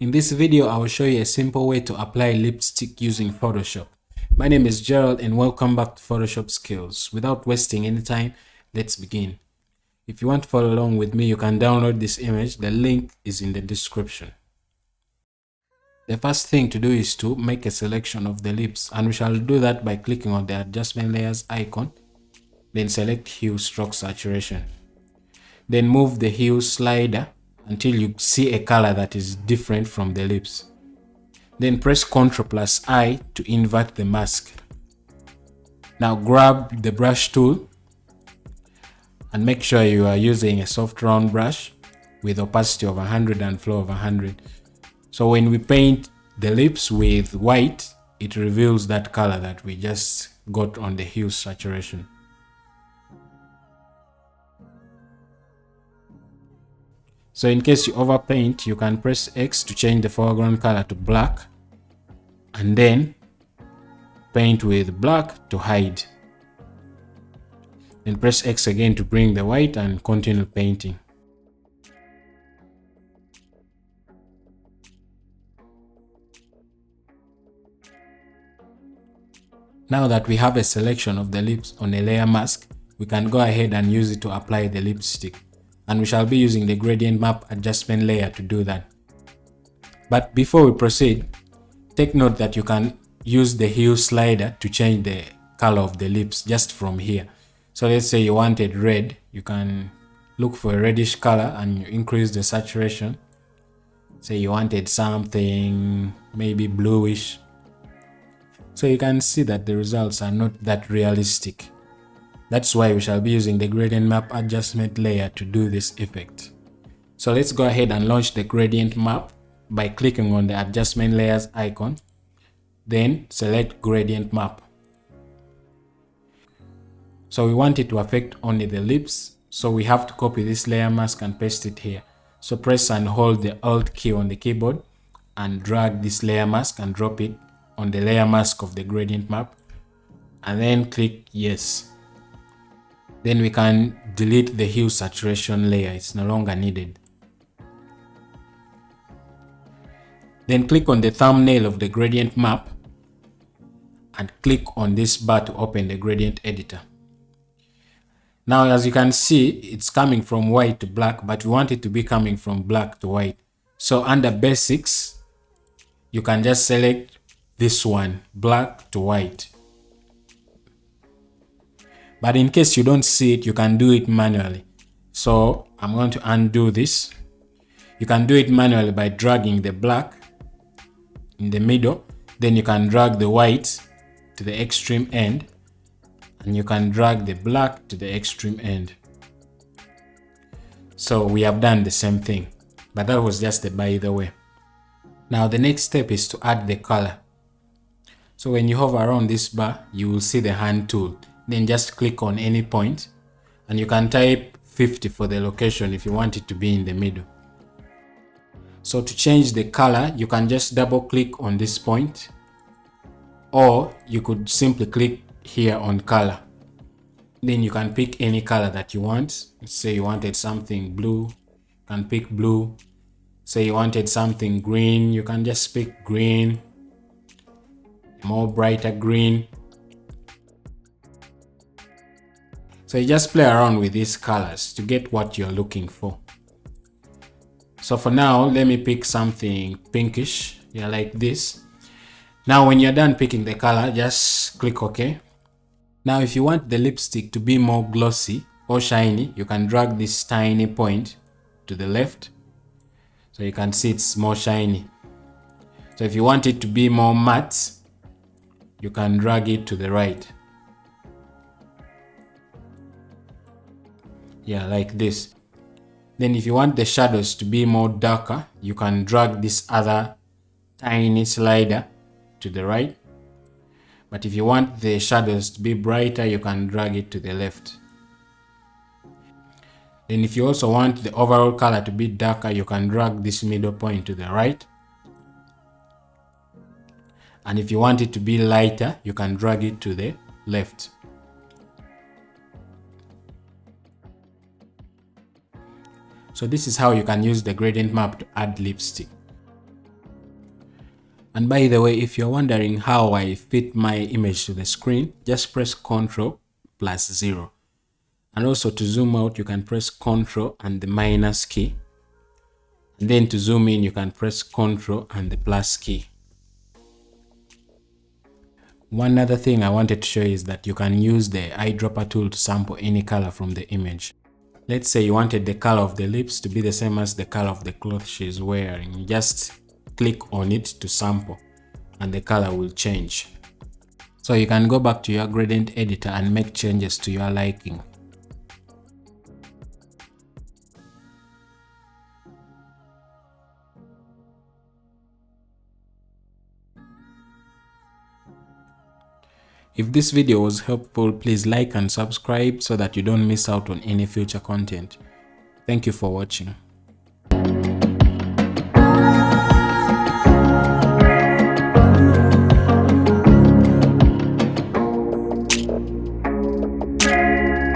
In this video, I will show you a simple way to apply lipstick using Photoshop. My name is Gerald and welcome back to Photoshop Skills. Without wasting any time, let's begin. If you want to follow along with me, you can download this image. The link is in the description. The first thing to do is to make a selection of the lips, and we shall do that by clicking on the adjustment layers icon. Then select hue stroke saturation. Then move the hue slider until you see a color that is different from the lips. Then press Ctrl+I to invert the mask. Now grab the brush tool and make sure you are using a soft round brush with opacity of 100 and flow of 100. So when we paint the lips with white, it reveals that color that we just got on the hue saturation. So in case you overpaint, you can press X to change the foreground color to black and then paint with black to hide. Then press X again to bring the white and continue painting. Now that we have a selection of the lips on a layer mask, we can go ahead and use it to apply the lipstick. And we shall be using the gradient map adjustment layer to do that. But before we proceed, take note that you can use the hue slider to change the color of the lips just from here. So let's say you wanted red, you can look for a reddish color and you increase the saturation. Say you wanted something maybe bluish. So you can see that the results are not that realistic. That's why we shall be using the gradient map adjustment layer to do this effect. So let's go ahead and launch the gradient map by clicking on the adjustment layers icon. Then select gradient map. So we want it to affect only the lips. So we have to copy this layer mask and paste it here. So press and hold the Alt key on the keyboard and drag this layer mask and drop it on the layer mask of the gradient map. And then click yes. Then we can delete the hue saturation layer, it's no longer needed. Then click on the thumbnail of the gradient map and click on this bar to open the gradient editor. Now as you can see, it's coming from white to black, but we want it to be coming from black to white. So under basics, you can just select this one, black to white. But in case you don't see it, you can do it manually. So I'm going to undo this. You can do it manually by dragging the black in the middle. Then you can drag the white to the extreme end. And you can drag the black to the extreme end. So we have done the same thing. But that was just a by the way. Now the next step is to add the color. So when you hover around this bar, you will see the hand tool. Then just click on any point and you can type 50 for the location if you want it to be in the middle. So to change the color, you can just double click on this point, or you could simply click here on color. Then you can pick any color that you want. Let's say you wanted something blue, you can pick blue. Say you wanted something green, you can just pick green, more brighter green. So you just play around with these colors to get what you're looking for. So for now, let me pick something pinkish, yeah, like this. Now when you're done picking the color, just click OK. Now if you want the lipstick to be more glossy or shiny, you can drag this tiny point to the left. So you can see it's more shiny. So if you want it to be more matte, you can drag it to the right. Yeah, like this. Then if you want the shadows to be more darker, you can drag this other tiny slider to the right. But if you want the shadows to be brighter, you can drag it to the left. Then if you also want the overall color to be darker, you can drag this middle point to the right. And if you want it to be lighter, you can drag it to the left. So this is how you can use the gradient map to add lipstick. And by the way, if you're wondering how I fit my image to the screen, just press Ctrl+0. And also to zoom out, you can press Ctrl and the minus key. And then to zoom in, you can press Ctrl and the plus key. One other thing I wanted to show you is that you can use the eyedropper tool to sample any color from the image. Let's say you wanted the color of the lips to be the same as the color of the cloth she's wearing. You just click on it to sample and the color will change. So you can go back to your gradient editor and make changes to your liking. If this video was helpful, please like and subscribe so that you don't miss out on any future content. Thank you for watching.